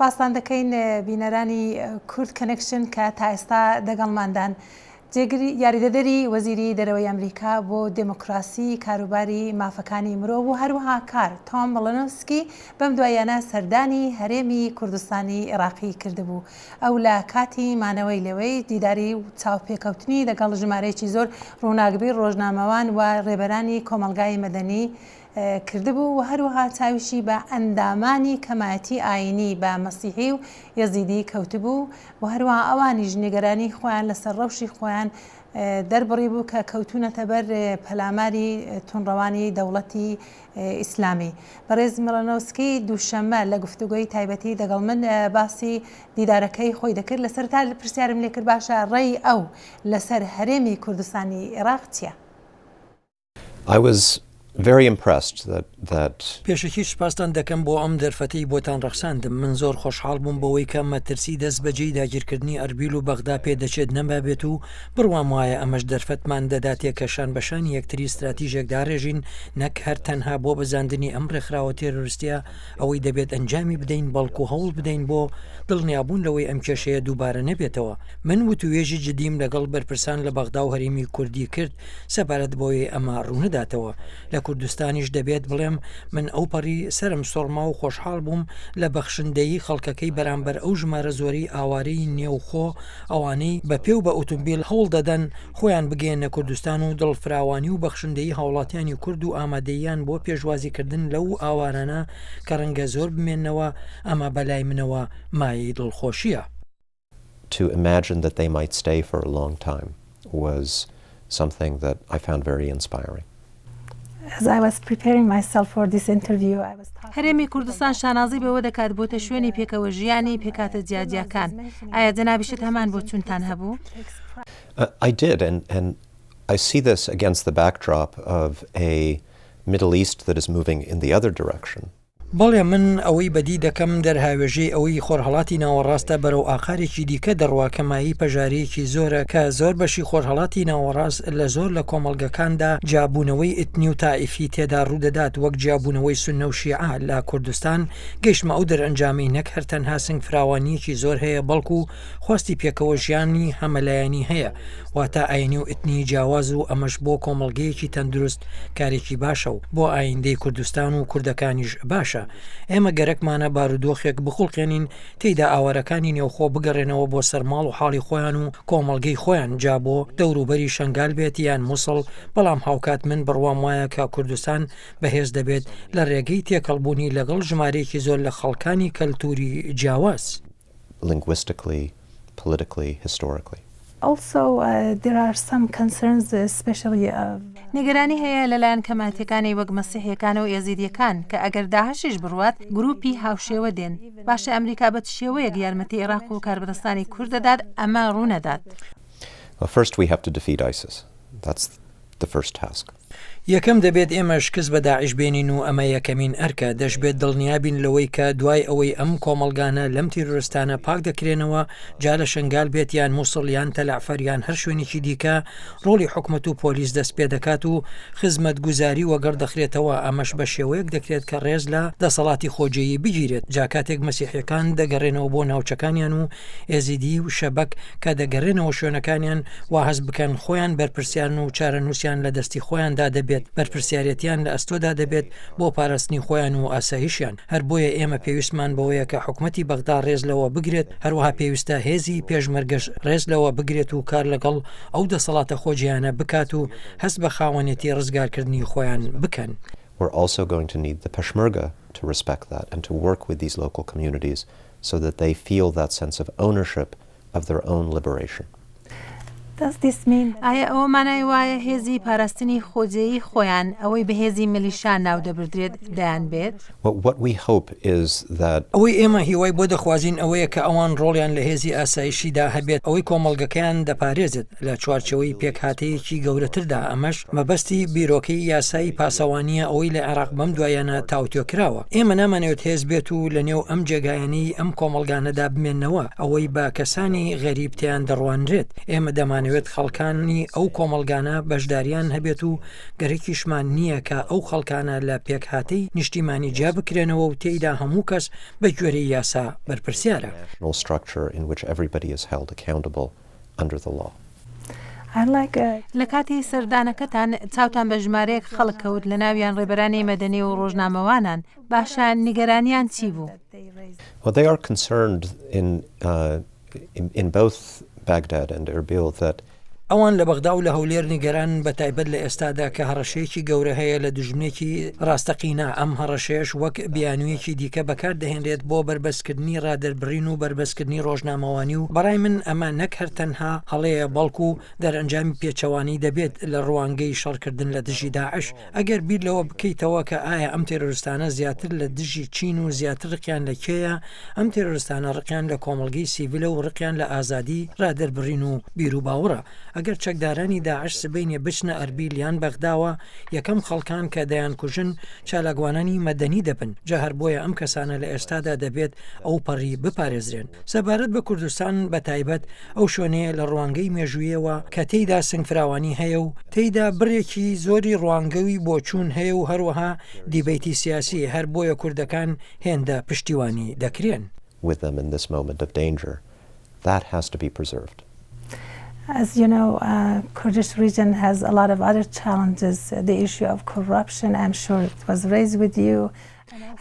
سپاسان دەکەین بینەرانی کورد کەنەکشن کە تا ئێستا دەگەڵماندان. یاریدەدەری وەزیری دەرەوەی ئەمریکا بۆ دموکراسی کاروباری مافەکانی مرۆڤ و هەروەها کار تۆم مەڵەنۆفسکی بەم دوایانە سەردانی هەرێمی کوردستانی عێراقی کردبوو. ئەو لە کاتی مانەوەی لەوەی دیداری و چاوپێکەوتنی لەگەڵ ژمارەیەکی زۆر ڕووناکبیر ڕۆژنامەوان و ڕێبەرانی کۆمەلگای مەدەنی کردبوو و هەروەها چاویشی بە ئەندامانی کەمایەتی ئاینی بە مەسیحی و یەزیدی کەوتبوو و هەروەها ئەوانیش نیگەرانی خۆیان لەسەر ڕەوشی خۆیان دەربڕی بوو کە کەوتونەتە بەر پەلاماری تونڕەوانی دەوڵەتی ئیسلامی. بەڕێز مەڵەنۆفسکی دووشەممە لە گفتوگۆی تایبەتی دەگەڵ من باسی دیدارەکەی خۆی دەکرد. لەسەر تا پرسیارم لێ کرد باشە ڕێی ئەو لەسەر هەرێمی کوردستانی عێراق چییە؟ Very impressed that پێشەکی سپاسان دەکەم بۆ ئەم دەرفەتەی بۆتان ڕەخساندم. من زۆر خۆشحاڵ بووم بەوەی کە مەترسی دەست بەجێی داگیرکردنی ئەربیل و بەغدا پێ دەچێت نەبابێت و بڕوام وایە ئەمەش دەرفەتمان دەداتێ کە شان بەشانی یەکتری استراتیژێکدا ڕێژین نەک هەر تەنها بۆ بەزاندنی ئەم ڕێکخراوە تێرۆریستیە ئەوەی دەبێت ئەنجامی بدەین بەڵکو هەوڵ بدەین بۆ دڵنیابوون لەوەی ئەم کێشەیە دووبارە نەبێتەوە. من وتوێژی جدیم لەگەڵ بەرپرسان لە بەغدا و هەرێمی کوردی کرد سەبارەت بۆی ئەمە ڕوونەداتەوە. لە کوردستانیش دەبێت بڵێم من ئەو پەڕی سرم سۆڵما و خۆشحاڵ بووم لە بەخشندەیی خەڵکەکەی بەرامبەر ئەو ژمارە زۆری ئاوارەی نێوخۆ ئەوانەی بە پێ و بە ئۆتۆمبیل هەوڵ دەدەن خۆیان بگەێنە کوردستان و دڵفراوانی و بەخشندەی هاوڵاتیانی کورد و ئامادەیان بۆ پێشوازیکردن لەو ئاوارانە کە ڕەنگە زۆر بمێنەوە ئەمە بەلای منەوە مایەی دڵخۆشیە. To imagine that they might stay for a long time was something that I found very inspiring. As I was preparing myself for this interview, I was هەرێمی کوردستان شانازی بەوە دەکات بۆتە شوێنی پێکەوە ژیانی پێکاتە جیاجیەکان. ئایا جەنابیشت هەمان بۆ چونتان هەبوو؟ I did, and I see this against the backdrop of a Middle East that is moving in the other direction. بەڵێ من ئەوەی بەدی دەکەم دەرهاوێژەی ئەوەی خۆرهەڵاتی ناوەڕاستە بەرەو ئاخارێکی دیکە دەڕوا کەمایی پەژارەیەکی زۆرە کە زۆر بەشی خۆرهەڵاتی ناوەڕاست لە زۆر لە کۆمەڵگەکاندا جیابوونەوەی ئتنی و تائیفی تێدا ڕوودەدات وەک جیابوونەوەی سوننە و شیعە. لە کوردستان گەیشتمە ئەو دەرئەنجامی نەک هەر تەنها سنگ فراوانیەکی زۆر هەیە بەڵکو خواستی پێکەوە ژیانی هەمەلایانی هەیە واتە ئاینی و ئتنی جیاواز و ئەمەش بۆ کۆمەڵگەیەکی تەندروست کارێکی باشە و بۆ ئایندەی کوردستان و کوردەکانیش باشە. ئێمە گەرەکمانە بارودۆخێک بخڵقێنین تێیدا ئاوارەکانی نێوخۆ بگەڕێنەوە بۆ سەرماڵ و حاڵی خۆیان و کۆمەڵگەی خۆیان جا بۆ دەوروبەری شنگال بێت یان مووسڵ. بەڵام هاوکات من بڕوام وایە کە کوردستان بەهێز دەبێت لە ڕێگەی تێکەڵبوونی لەگەڵ ژمارەیەکی زۆر لە خەڵکانی کەلتوری جیاواز. Linguistically, politically, historically. Also, there are some concerns, especially نیگەرانی هەیە لەلایەن کەماتەکانی وەک مەسیحیەکان و یەزیدیەکان کە ئەگەر داعشیش بڕوات گروپی هاوشێوە دێن. باشە ئەمریکا بە شێوەیەک یارمەتی عێراق و کاربەدەستانی کورد دەدات ئەمە ڕوونەدات. Well, first we have to defeat ISIS. That's the first task. یەکەم دەبێت ئێمە شکست بە داعش بێنین و ئەمە یەکەمین ئەرکە. دەشبێت دڵنیابین لەوەی کە دوای ئەوەی ئەم کۆمەلگانە لەم تیرۆریستانە پاک دەکرێنەوە جا لە شنگال بێت یان مووسڵ یان تەلعفەر یان هەر شوێنێکی دیکە ڕۆڵی حکومەت و پۆلیس دەست پێ دەکات و خزمەت گوزاری وەگەڕ دەخرێتەوە. ئەمەش بە شێوەیەک دەکرێت کە ڕێز لە دەسەڵاتی خۆجێیی بگیرێت. جا کاتێک مەسیحیەکان دەگەڕێنەوە بۆ ناوچەکانیان و ئێزیدی و شەبەک کە دەگەڕێنەوە شوێنەکانیان وا هەست بکەن خۆیان بەرپرسیان و چارەنووسیان لە دەستی خۆیاندا دەبێت. بەرپرسیارەتیان لە ئەستۆدا دەبێت بۆ پاراستنی خۆیان و ئاسایشیان. هەر بۆیە ئێمە پێویستمان بەوەیە کە حکومەتی بەغدا ڕێز لەوە بگرێت. هەروەها پێویستە هێزی پێشمەرگەش ڕێز لەوە بگرێت و کار لەگەڵ ئەو دەسەڵاتە خۆجییانە بکات و هەست بە خاوەنێتی ڕزگارکردنی خۆیان بکەن. We're also going to need the Peshmerga to respect that and to work with these local communities so that they feel that sense of ownership of their own liberation. ئایا ئەوە مانای وایە هێزی پاراستنی خۆجێیی خۆیان ئەوەی بە هێزی ملیشان ناو دەبردرێت دەیان بێت؟ What we hope is that ئەوەی ئێمە هیوای بۆ دەخوازین ئەوەیە کە ئەوان ڕۆڵیان لە هێزی ئاسایشیدا هەبێت ئەوەی کۆمەڵگەکەیان دەپارێزێت لە چوارچەوەی پێکهاتەیەکی گەورەتردا ئەمەش مەبەستی بیرۆکەی یاسایی پاسەوانیە ئەوەی لە عێراق بەم دوایانە تاوتێکراوە. ئێمە نامانەوێت هێز بێت و لە نێو ئەم جێگایانی ئەم کۆمەڵگانەدا بمێنەوە ئەوەی بە کەسانی غەریبتیان دەڕوانرێت. ئێمە دەمانەوێت خەڵکانی ئەو کۆمەڵگانە بەشداریان هەبێت و گەرەکیشمان نییە کە ئەو خەڵکانە لە پێکهاتەی نیشتیمانی جیا بکرێنەوە و تێیدا هەموو کەس بە گوێرەی یاسا بەرپرسیارە. structure in which everybody is held accountable under the law. لە کاتی سەردانەکەتان چاوتان بە ژمارەیەک خەڵک کەوت لە ناویان ڕێبەرانی مەدەنی و ڕۆژنامەوانان باشە نیگەرانیان چی بوو؟ Well, they are concerned in both Baghdad and Erbil that ئەوان لە بەغدا و لە هەولێر نیگەران بە تایبەت لە ئێستادا کە هەڕەشەیەکی گەورە هەیە لە دژمنێکی ڕاستەقینە ئەم هەڕەشەیەش وەک بیانوویەکی دیکە بەکار دەهێنرێت بۆ بربەستکردنی ڕادەربڕین و بربەستکردنی ڕۆژنامەوانی و بەڕای من ئەمە نەک هەر تەنها هەڵەیە بەڵکو دەرئەنجامی پێچەوانی دەبێت لە ڕوانگەی شەڕکردن لە دژی داعش. ئەگەر بیر لەوە بکەیتەوە کە ئایا ئەم تێرۆریستانە زیاتر لە دژی چین و زیاتر ڕقیان لە کێیە، ئەم تێرۆریستانە ڕقیان لە کۆمەڵگەی سیڤیلە و ڕقیان لە ئازادی ڕادەربڕین و بیر و باوەڕە. ئەگەر چەکدارانی داعش سبەینێ بچنە ئەربیل یان بەغداوە یەکەم خەڵکان کە دەیان کوژن چالاگوانانی مەدەنی دەبن، جا هەر بۆیە ئەم کەسانە لە ئێستادا دەبێت ئەو پەڕی بپارێزرێن. سەبارەت بە کوردستان بە تایبەت ئەو شوێنەیە لە ڕوانگەی مێژوویەوە کە تێیدا سنگفراوانی هەیە و تێیدا بڕێکی زۆری ڕوانگەوی بۆچوون هەیە و هەروەها دیبەیتی سیاسی هەر بۆیە کوردەکان هێندە پشتیوانی دەکرێن. with them in this moment of danger, that has to be preserved. As you know, Kurdish region has a lot of other challenges. The issue of corruption, I'm sure it was raised with you.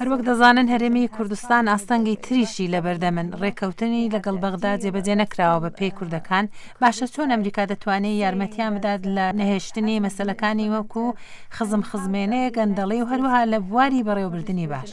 هەر وەک دەزانن هەرێمی کوردستان ئاستەنگی تریشی لە بەردەمن ڕێکەوتنی لەگەڵ بەغدا جێبەجێ نەکراوە بە پێی کوردەکان. باشە چۆن ئەمریکا دەتوانێت یارمەتیان بدات لە نەهێشتنی مەسەلەکانی وەکو خزمێنەیە گەندەڵی و هەروەها لە بواری بەڕێوەبردننی باش؟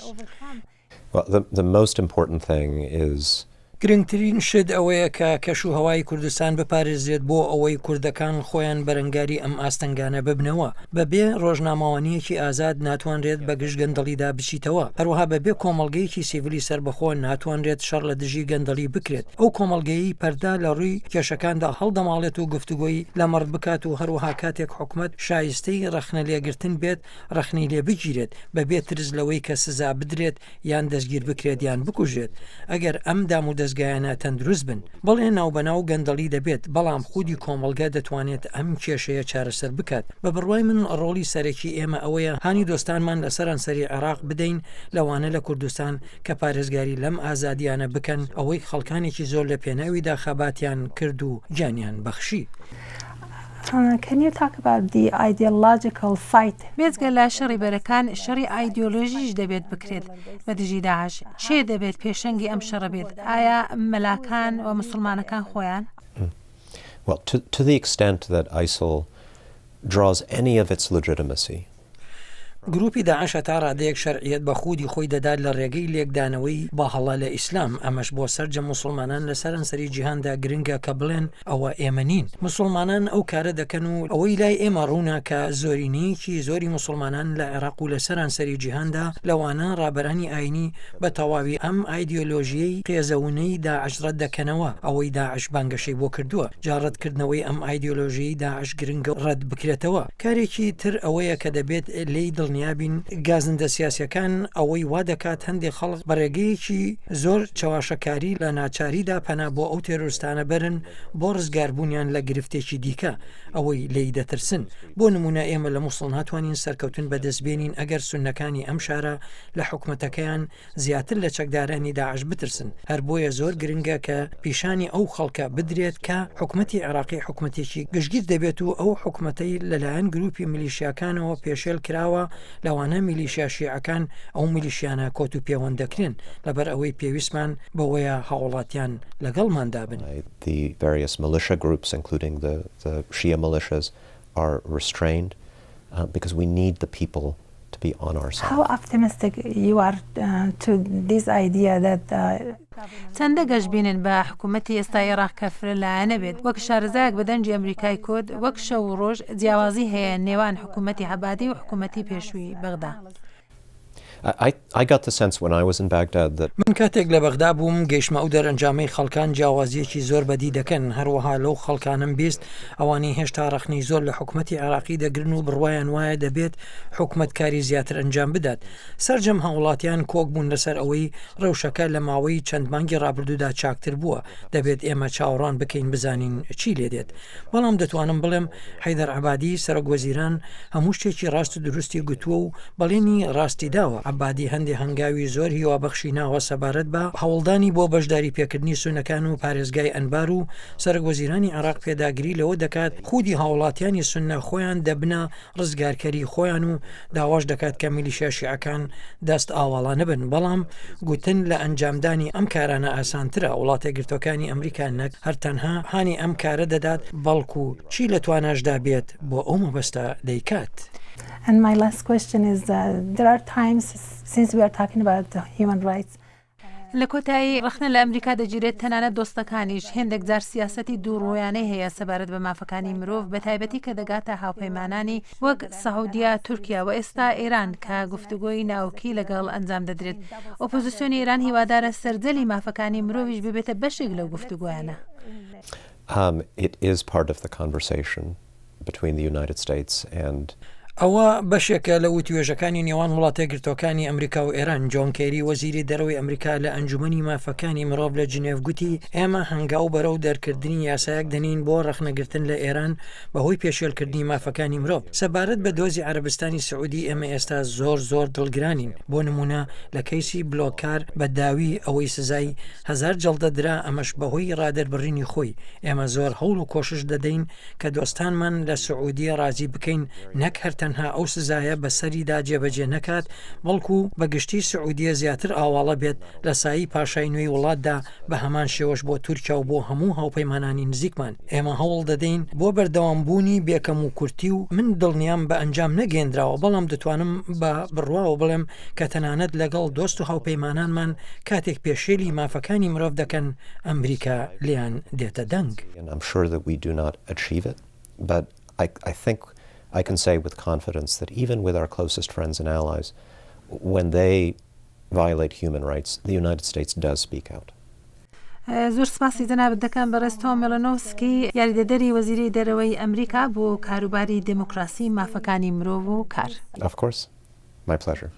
Well, the most important thing is گرنگترین شت ئەوەیە کە کەش و هەوای کوردستان بپارێزێت بۆ ئەوەی کوردەکان خۆیان بەرەنگاری ئەم ئاستەنگانە ببنەوە. بەبێ ڕۆژنامەوانیەکی ئازاد ناتوانرێت بە گشت گەندەڵیدا بچیتەوە. هەروەها بەبێ کۆمەڵگەیەکی سیڤیلی سربەخۆ ناتوانرێت شەڕ لە دژی گەندەڵی بکرێت. ئەو کۆمەڵگەیی پەردا لە ڕووی کێشەکاندا هەڵدەماڵێت و گفتوگۆی لە مەڕ بکات و هەروەها کاتێک حکومەت شایستەی ڕەخنە لێگرتن بێت ڕەخنەی لێ بگیرێت بەبێ ترس لەوەی کە سزا بدرێت یان دەستگیر بکرێت یان بکوژێت. ئەگەر ئەم دام و دەستگایانە تەندروست بن بەڵێ ناوبەناو گەندەڵی دەبێت بەڵام خودی کۆمەڵگە دەتوانێت ئەم کێشەیە چارەسەر بکات. بە بڕوای من ڕۆڵی سەرەکی ئێمە ئەوەیە هانی دۆستانمان لە سەرانسەری عێراق بدەین لەوانە لە کوردستان کە پارێزگاری لەم ئازادیانە بکەن ئەوەی خەڵکانێکی زۆر لە پێناویدا خەباتیان کرد و گیانیان بەخشی. Can you talk about the ideological fight? بێجگە لە شەڕی بەرەکان شەڕی ئایدۆلۆژیش دەبێت بکرێت بە دژی داعش. چێ دەبێت پێشەنگی ئەم شەڕە بێت؟ ئایا مەلاکان و مسلمانەکان خۆیان؟ Well, to the extent that ISIL draws any of its legitimacy گروپی داعش تا ڕادەیەک شەرعیەت بە خودی خۆی دەدات لە ڕێگەی لێکدانەوەی با هەڵا لە ئیسلام ئەمەش بۆ سەرجە مسلمانان لە سەرانسەری جیهاندا گرنگە کە بڵێن ئەوە ئێمە نین. مسلمانان ئەو کارە دەکەن و ئەوەی لای ئێمە ڕوونا کە زۆرینەیەکی زۆری مسلمانان لە عێراق و لە سەرانسەری جیهاندا لەوانە ڕابەرانی ئاینی بە تەواوی ئەم ئایدیۆلۆژیەی قێزەونەی داعش ڕەت دەکەنەوە ئەوەی داعش بانگەشەی بۆ کردووە. جاڕەتکردنەوەی ئەم ئایدیۆلۆژیی داعش گرنگە ڕەت بکرێتەوە. کارێکی تر ئەوەیە کە دەبێت لی دڵنیابین گازندە سیاسیەکان ئەوەی وا دەکات هەندێک خەڵک بەڕێگەیەکی زۆر چاواشەکاری لە ناچاریدا پەنا بۆ ئەو تێرۆریستانە بەرن بۆ ڕزگاربوونیان لە گرفتێکی دیکە ئەوەی لی دەترسن. بۆ نمونە ئێمە لە مووسڵ ناتوانین سەرکەوتن بەدەستبێنین ئەگەر سونەکانی ئەم شارە لە حکومەتەکەیان زیاتر لە چەکدارانی داعش بترسن. هەر بۆیە زۆر گرنگە کە پیشانی ئەو خەڵکە بدرێت کە حکومەتی عێراقی حکومەتێکی گشتگیر دەبێت و ئەو حکومەتەی لەلایەن گروپی میلیشیاکانەوە پێشێل کراوە لەوانە میلیشیا شیعەکان ئەو میلیشیانە کۆت و پەیوەند دەکرێن لەبەر ئەوەی پێویستمان بەوەیە هاوڵاتیان لەگەڵماندا بن. The various militia groups, including the Shia militias, are restrained because we need the people to be on our side. How optimistic you are to this idea that چەندە گەشتبینن بە حکوومەتی ئێستا عێراق کە فرە نەبێت وەک شارەزایەک بەدەنجی ئەمریکای کورد وەک شەو و ڕۆژ جیاوازی هەیە نێوان حکوومەتی عەبادی و حکوومەتی پێشووی بەغدا. I got the sense when I was in Baghdad that من کاتێک لە بەغدا بووم گەیشتمە ئەو دەرەنجامەی خەڵکان جیاوازیەکی زۆر بەدی دەکەن هەروەها لەو خەڵکانم بیست ئەوانەی هێشتا ڕەخنەی زۆر لە حکوومەتی عێراقی دەگرن و بڕوایان وایە دەبێت حکوومەتکاری زیاتر ئەنجام بدات. سەرجەم هەوڵاتیان کۆک بوون لەسەر ئەوەی ڕەوشەکە لە ماوەی چەند مانگی ڕابردوودا چاکتر بووە دەبێت ئێمە چاوەڕان بکەین بزانین چی لێ دێت. بەڵام دەتوانم بڵێم حەیدەر عەبادی سەرۆکوەزیران هەموو شتێکی ڕاست و دروستی گوتووە و بەڵێنی ڕاستی داوە. عەبادی هەندێک هەنگاوی زۆر هیوابەخشی ناوە سەبارەت بە هەوڵدانی بۆ بەشداری پێکردنی سونەکان و پارێزگای ئەنبار و سەرۆکوەزیرانی عێراق پێداگری لەوە دەکات خودی هاوڵاتیانی سونە خۆیان دەبنە ڕزگارکەری خۆیان و داواش دەکات کە میلیشیا شیعەکان دەست ئاواڵە نەبن. بەڵام گوتن لە ئەنجامدانی ئەم کارانە ئاسانترە وڵاتە گرتوەکانی ئەمریکا نەک هەر تەنها هانی ئەم کارە دەدات بەڵکو چی لە تواناشدا بێت بۆ ئەو مەبەستە دەیکات. And my last question is there are times since we are talking about human rights لە کۆتایی ڕخنە لە ئەمریکا دەگیرێت تەنانەت دۆستەکانیش هێندێک جار سیاسەتی دووڕۆیانەی هەیە سەبارەت بە مافەکانی مرۆڤ بە تایبەتی کە دەگاتە هاوپەیمانانی وەک سەعودیا تورکیا و ئێستا ئێران کە گفتوگۆی ناوکی لەگەڵ ئەنجام دەدرێت. ئۆپۆزیسیۆنی ئێران هیوادارە سەرجەلی مافەکانی مرۆڤیش ببێتە بەشێک لەو گفتوگۆیانە. It is part of the conversation between the United States and ئەوە بەشێکە لە وتوێژەکانی نێوان وڵاتە گرتوەکانی ئەمریکا و ئێران. جۆن کێری وەزیری دەرەوەی ئەمریکا لە ئەنجومەنی مافەکانی مرۆڤ لە جنێڤ گوتی ئێمە هەنگاو بەرەو دەرکردنی یاسایەک دەنین بۆ ڕەخنەگرتن لە ئێران بەهۆی پێشێلکردنی مافەکانی مرۆڤ. سەبارەت بە دۆزی عەرەبستانی سعودی ئێمە ئێستا زۆر دڵگرانین. بۆ نمونە لە کەیسی بلۆکار بە داوی ئەوەی سزای 1000 جەڵدە درا ئەمەش بەهۆی ڕادەربڕینی خۆی. ئێمە زۆر هەوڵ و کۆشش دەدەین کە دۆستانمان لە سعودیە ڕازی بکەین نەک هەر تەنها ئەو سزایە بەسەریدا جێبەجێ نەکات بەڵکو بەگشتی سعودیە زیاتر ئاواڵە بێت لە سایی پاشای نوێی وڵاتدا بە هەمان شێوەش بۆ تورکیا و بۆ هەموو هاوپەیمانانی نزیکمان. ئێمە هەوڵ دەدەین بۆ بەردەوامبوونی بێکەم و کورتی و من دڵنیام بە ئەنجام نەگەێنراوە بەڵام دەتوانم بە بڕواوە بڵێم کە تەنانەت لەگەڵ دۆست و هاوپەیمانانمان کاتێک پێشێلی مافەکانی مرۆڤ دەکەن ئەمریکا لیان دێتە دەنگ. I'm sure that we do not achieve it, but I think I can say with confidence that even with our closest friends and allies, when they violate human rights, the United States does speak out. زۆر سپاسی جەنابەت دەکەم بەڕێز تۆم میلۆنۆفسکی یاریدەدەری وەزیری دەرەوەی ئەمریکا بۆ کاروباری دموکراسی مافەکانی مرۆڤ و کار. Of course. My pleasure.